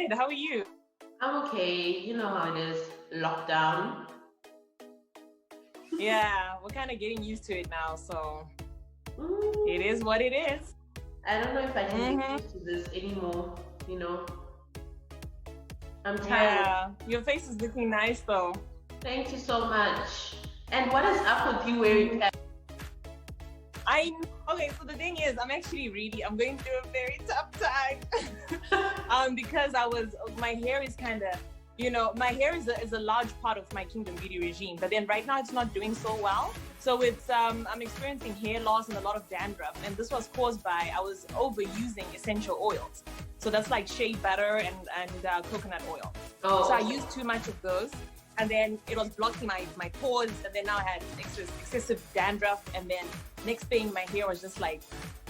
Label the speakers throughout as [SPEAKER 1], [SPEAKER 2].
[SPEAKER 1] good. How are you?
[SPEAKER 2] I'm okay. You know how it is. Lockdown.
[SPEAKER 1] Yeah, we're kind of getting used to it now, so it
[SPEAKER 2] Mm,
[SPEAKER 1] is what it is.
[SPEAKER 2] I don't know if I can get
[SPEAKER 1] Mm-hmm.
[SPEAKER 2] used to this anymore. You know, I'm tired.
[SPEAKER 1] Yeah, your face is looking nice though.
[SPEAKER 2] Thank you so much. And what is up with you wearing
[SPEAKER 1] Mhm.
[SPEAKER 2] pants?
[SPEAKER 1] Okay, so the thing is, I'm going through a very tough time. Because my hair is kind of, my hair is a large part of my Kingdom Beauty regime, but then right now it's not doing so well. So I'm experiencing hair loss and a lot of dandruff, and this was caused by I was overusing essential oils. So that's like shea butter and coconut oil.
[SPEAKER 2] Oh,
[SPEAKER 1] So I
[SPEAKER 2] okay.
[SPEAKER 1] used too much of those, and then it was blocking my pores, and then now I had excessive dandruff, and then next thing my hair was just like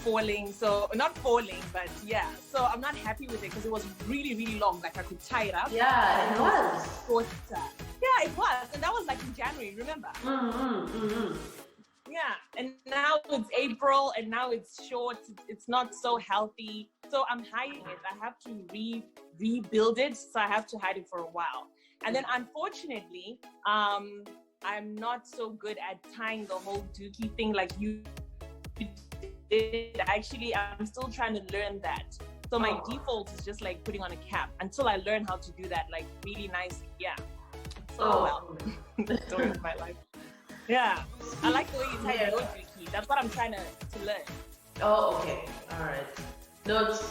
[SPEAKER 1] falling. So not falling, but yeah. So I'm not happy with it because it was really really long. Like I could tie it up, and
[SPEAKER 2] Yeah,
[SPEAKER 1] then
[SPEAKER 2] it
[SPEAKER 1] it was
[SPEAKER 2] was.
[SPEAKER 1] shorter. Yeah, it was, and that was like in January. Remember?
[SPEAKER 2] Mm-hmm, mm-hmm.
[SPEAKER 1] Yeah, and now it's April, and now it's short. It's not so healthy. So I'm hiding it. I have to rebuild it. So I have to hide it for a while. And then unfortunately, I'm not so good at tying the whole dookie thing like you did. Actually, I'm still trying to learn that. So my
[SPEAKER 2] Oh,
[SPEAKER 1] default is just like putting on a cap until I learn how to do that like really nice. Yeah. So well,
[SPEAKER 2] oh.
[SPEAKER 1] the story of my life. Yeah, I like the way you type
[SPEAKER 2] Yeah.
[SPEAKER 1] your key. That's what I'm trying to learn.
[SPEAKER 2] Oh, okay. All right. No, it's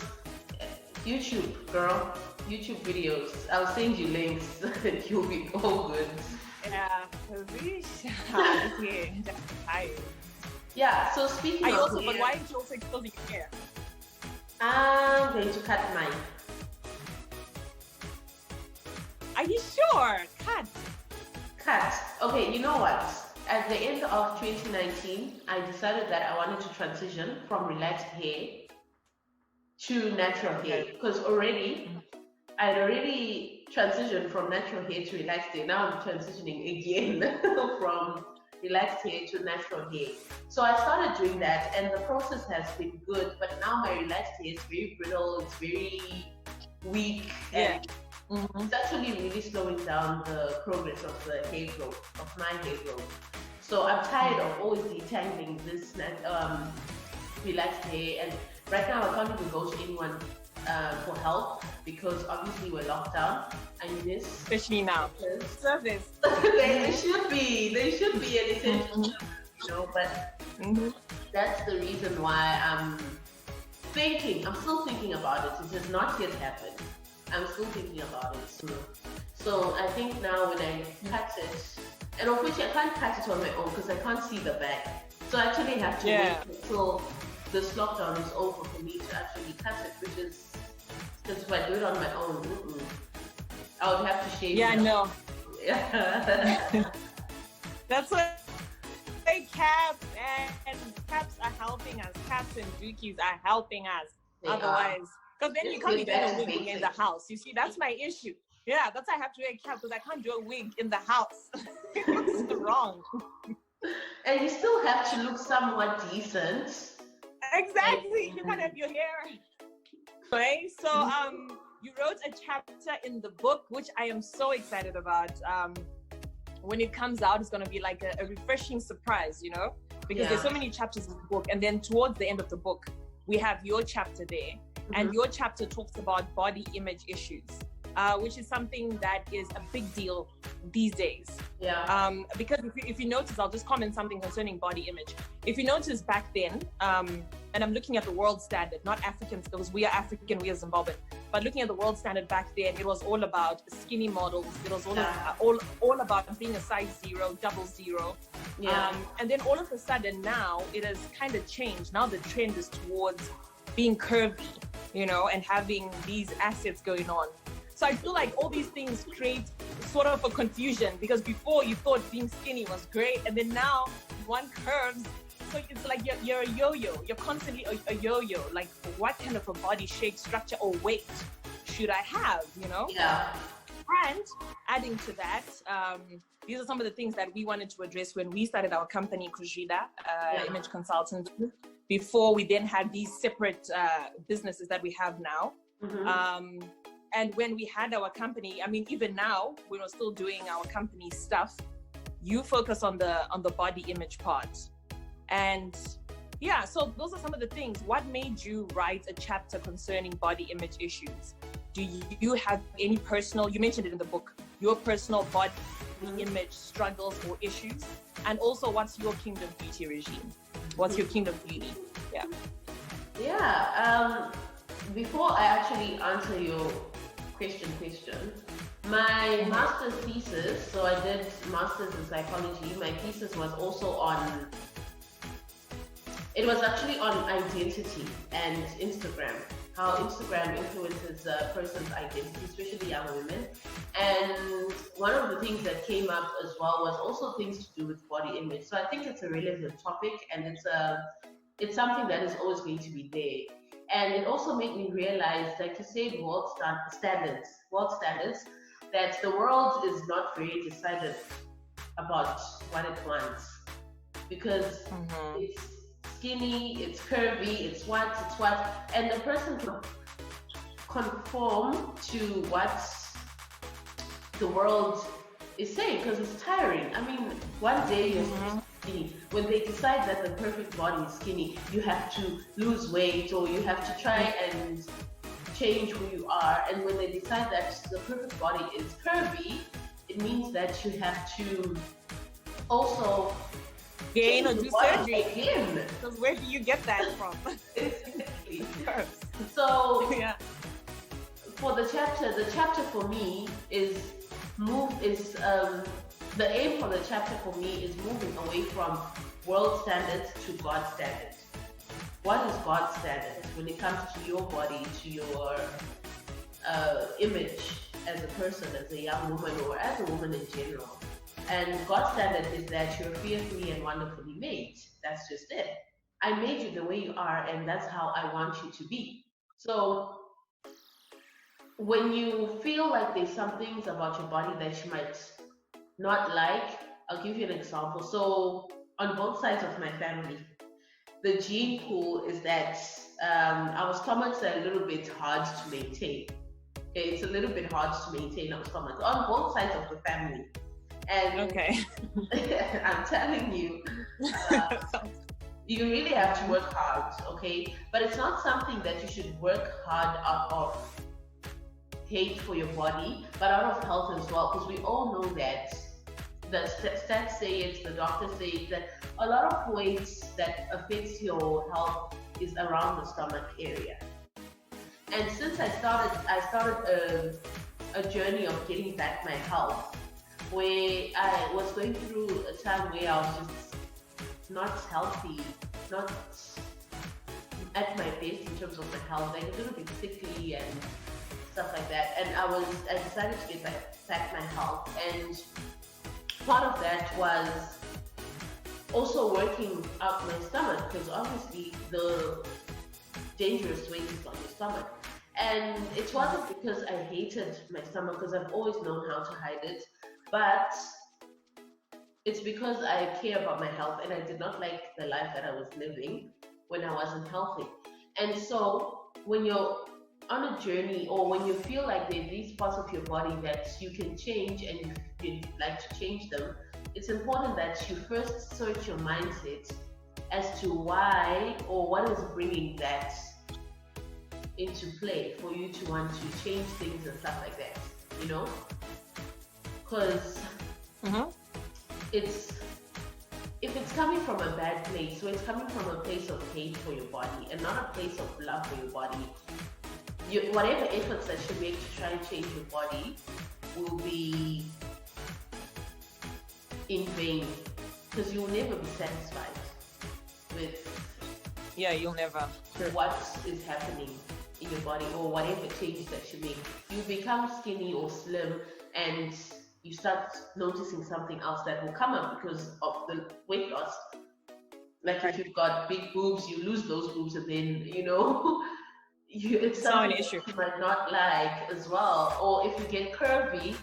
[SPEAKER 2] YouTube, girl. YouTube videos. I'll send you links. You'll be all good.
[SPEAKER 1] Yeah, this year, just tired.
[SPEAKER 2] Yeah. So speaking
[SPEAKER 1] I
[SPEAKER 2] of
[SPEAKER 1] also, but
[SPEAKER 2] hair,
[SPEAKER 1] why aren't you also exposing your hair?
[SPEAKER 2] I'm going to cut mine.
[SPEAKER 1] Are you sure? Cut.
[SPEAKER 2] Cut. Okay, you know what? At the end of 2019, I decided that I wanted to transition from relaxed hair to natural
[SPEAKER 1] Okay.
[SPEAKER 2] hair because I'd already transitioned from natural hair to relaxed hair. Now I'm transitioning again from relaxed hair to natural hair. So I started doing that, and the process has been good. But now my relaxed hair is very brittle, it's very weak,
[SPEAKER 1] Yeah.
[SPEAKER 2] and
[SPEAKER 1] Mm-hmm.
[SPEAKER 2] it's actually really slowing down the progress of the hair growth, of my hair growth. So I'm tired of always detangling this relaxed hair, and right now I can't even go to anyone for help because obviously we're locked down. I miss
[SPEAKER 1] Especially now.
[SPEAKER 2] because
[SPEAKER 1] Service.
[SPEAKER 2] they should be an essential
[SPEAKER 1] Mm-hmm.
[SPEAKER 2] service, but
[SPEAKER 1] Mm-hmm.
[SPEAKER 2] that's the reason why I'm still thinking about it. It has not yet happened. I'm still thinking about it. So I think now when I cut it, and of which I can't cut it on my own because I can't see the back. So I actually have to
[SPEAKER 1] Yeah.
[SPEAKER 2] wait until this lockdown is over for me to actually cut it, which is because if I do it on my own, I would have to shave
[SPEAKER 1] Yeah.
[SPEAKER 2] it
[SPEAKER 1] No.
[SPEAKER 2] off. Yeah.
[SPEAKER 1] That's what say caps and caps are helping us. Caps and dookies are helping us.
[SPEAKER 2] They are.
[SPEAKER 1] Otherwise, because then you
[SPEAKER 2] Just
[SPEAKER 1] can't be
[SPEAKER 2] get
[SPEAKER 1] doing
[SPEAKER 2] back
[SPEAKER 1] a
[SPEAKER 2] to
[SPEAKER 1] wig in the
[SPEAKER 2] basics.
[SPEAKER 1] house. You see, that's my issue. Yeah, that's why I have to wear a cap because I can't do a wig in the house. It's wrong.
[SPEAKER 2] And you still have to look somewhat decent.
[SPEAKER 1] Exactly. You can't
[SPEAKER 2] And
[SPEAKER 1] have your hair. Okay. So you wrote a chapter in the book, which I am so excited about. When it comes out, it's gonna be like a refreshing surprise, because there's so
[SPEAKER 2] yeah.
[SPEAKER 1] many chapters in the book, and then towards the end of the book, we have your chapter there, and
[SPEAKER 2] Mhm.
[SPEAKER 1] your chapter talks about body image issues, which is something that is a big deal these days.
[SPEAKER 2] Yeah.
[SPEAKER 1] Because if you notice, I'll just comment something concerning body image. If you notice back then, and I'm looking at the world standard, not Africans, because we are African, we are Zimbabwean, but looking at the world standard back then, it was all about skinny models. It was all about being a size 0, double 0.
[SPEAKER 2] Yeah.
[SPEAKER 1] And then all of a sudden now it has kind of changed. Now the trend is towards being curvy, and having these assets going on. So I feel like all these things create sort of a confusion because before you thought being skinny was great, and then now you want curves. So it's like you're a yo-yo. You're constantly a yo-yo. Like, what kind of a body shape, structure, or weight should I have?
[SPEAKER 2] Yeah.
[SPEAKER 1] And adding to that, these are some of the things that we wanted to address when we started our company, Kujida,
[SPEAKER 2] Yeah.
[SPEAKER 1] Image Consultant, before we then had these separate businesses that we have now.
[SPEAKER 2] Mhm.
[SPEAKER 1] Um, And when we had our company, I mean, even now, when we're still doing our company stuff, you focus on the body image part. And yeah, so those are some of the things. What made you write a chapter concerning body image issues? Do you have any personal, you mentioned it in the book, your personal body image struggles or issues? And also, what's your Kingdom Beauty regime? What's your Kingdom Beauty? Yeah.
[SPEAKER 2] Yeah. Before I actually answer your question, my master's thesis, so I did master's in psychology. My thesis was also on, it was actually on identity and Instagram, how Instagram influences a person's identity, especially young women. And one of the things that came up as well was also things to do with body image. So I think it's a relevant topic, and it's something that is always going to be there. And it also made me realize, like you said, world standards, that the world is not very decided about what it wants, because it's skinny, it's curvy, it's what, and the person can conform to what the world is saying, because it's tiring. I mean, one day you're skinny. When they decide that the perfect body is skinny, you have to lose weight, or you have to try and change who you are. And when they decide that the perfect body is curvy, it means that you have to also
[SPEAKER 1] gain or do surgery
[SPEAKER 2] again.
[SPEAKER 1] Because where do you get that from?
[SPEAKER 2] So
[SPEAKER 1] yeah.
[SPEAKER 2] For the chapter for me is the aim for the chapter for me is moving away from world standards to God standards. What is God's standard when it comes to your body, to your image as a person, as a young woman, or as a woman in general? And God's standard is that you're fearfully and wonderfully made. That's just it. I made you the way you are, and that's how I want you to be. So when you feel like there's some things about your body that you might not like, I'll give you an example. So on both sides of my family, the gene pool is that our stomachs are a little bit hard to maintain. Okay, it's a little bit hard to maintain our stomachs on both sides of the family. And
[SPEAKER 1] okay.
[SPEAKER 2] I'm telling you, you really have to work hard, okay? But it's not something that you should work hard out of hate for your body, but out of health as well, because we all know that the stats say it, the doctors say it, that a lot of weight that affects your health is around the stomach area. And since I started a journey of getting back my health, where I was going through a time where I was just not healthy, not at my best in terms of my health, like a little bit sickly and stuff like that. And I decided to get back my health, and part of that was also working out my stomach, because obviously the dangerous weight is on your stomach. And it wasn't because I hated my stomach, because I've always known how to hide it, but it's because I care about my health, and I did not like the life that I was living when I wasn't healthy. And so when you're on a journey, or when you feel like there are these parts of your body that you can change and you'd like to change them, it's important that you first search your mindset as to why or what is bringing that into play for you to want to change things and stuff like that, you know? Because if it's coming from a bad place, so it's coming from a place of hate for your body and not a place of love for your body, whatever efforts that you make to try and change your body will be in vain, because you'll never be satisfied with
[SPEAKER 1] you'll never
[SPEAKER 2] what is happening in your body, or whatever changes that you make. You become skinny or slim, and you start noticing something else that will come up because of the weight loss. Like if you've got big boobs, you lose those boobs, and then it's something
[SPEAKER 1] an issue
[SPEAKER 2] you might not like as well. Or if you get curvy,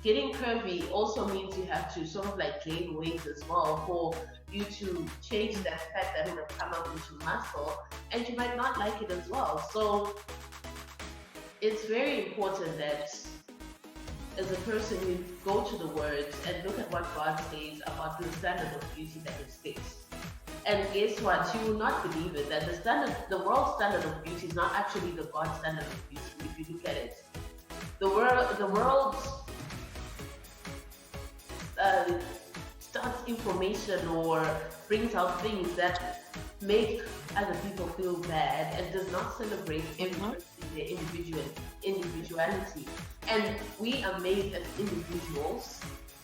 [SPEAKER 2] getting curvy also means you have to sort of like gain weight as well for you to change that fat that will come up into muscle, and you might not like it as well. So it's very important that as a person you go to the words and look at what God says about the standard of beauty that is fixed. And guess what? You will not believe it that the world standard of beauty is not actually the God standard of beauty. If you look at it, the world starts information or brings out things that make other people feel bad and does not celebrate every person in their individuality. And we are made as individuals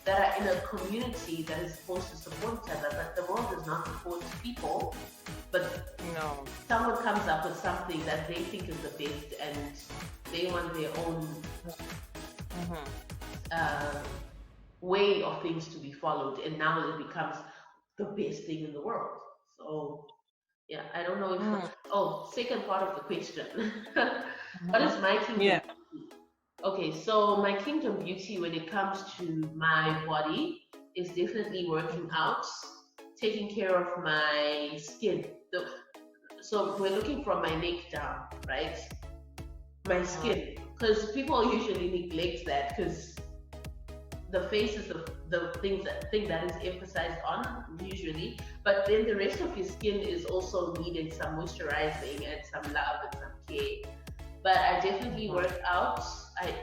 [SPEAKER 2] that are in a community that is supposed to support each other, but the world does not support people. But
[SPEAKER 1] No.
[SPEAKER 2] someone comes up with something that they think is the best, and they want their own way of things to be followed, and now it becomes the best thing in the world. So yeah, I don't know if second part of the question. What is my kingdom
[SPEAKER 1] Yeah.
[SPEAKER 2] beauty? Okay, so my kingdom beauty when it comes to my body is definitely working out, taking care of my skin. So we're looking from my neck down, right? My skin, because people usually neglect that because the face is the thing that is emphasized on usually, but then the rest of your skin is also needing some moisturizing and some love and some care. But I definitely work out.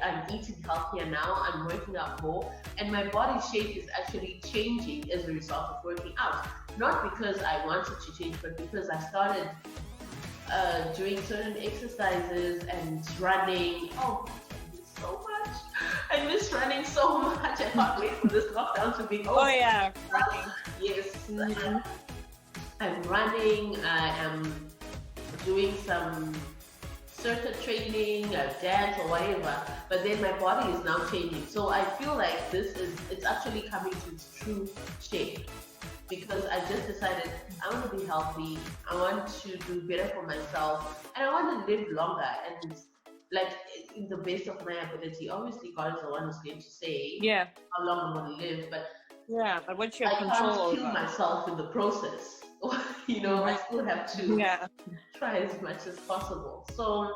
[SPEAKER 2] I'm eating healthier now. I'm working out more, and my body shape is actually changing as a result of working out. Not because I wanted to change, but because I started doing certain exercises and running. Oh, I miss so much. I miss running so much. I can't wait for this lockdown to be over.
[SPEAKER 1] Oh yeah.
[SPEAKER 2] Yes. I'm running. I am doing some circuit training, dance or whatever, but then my body is now changing. So I feel like it's actually coming to its true shape because I just decided I want to be healthy, I want to do better for myself, and I want to live longer and like in the best of my ability. Obviously, God is the one who's going to say how long I'm going to live, but
[SPEAKER 1] but what you have
[SPEAKER 2] I
[SPEAKER 1] control
[SPEAKER 2] can't kill
[SPEAKER 1] over.
[SPEAKER 2] myself in the process. I still have to try as much as possible. So,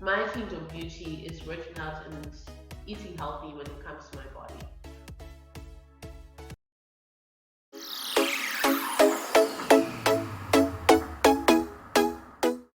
[SPEAKER 2] my kingdom beauty is working out and eating healthy when it comes to my body.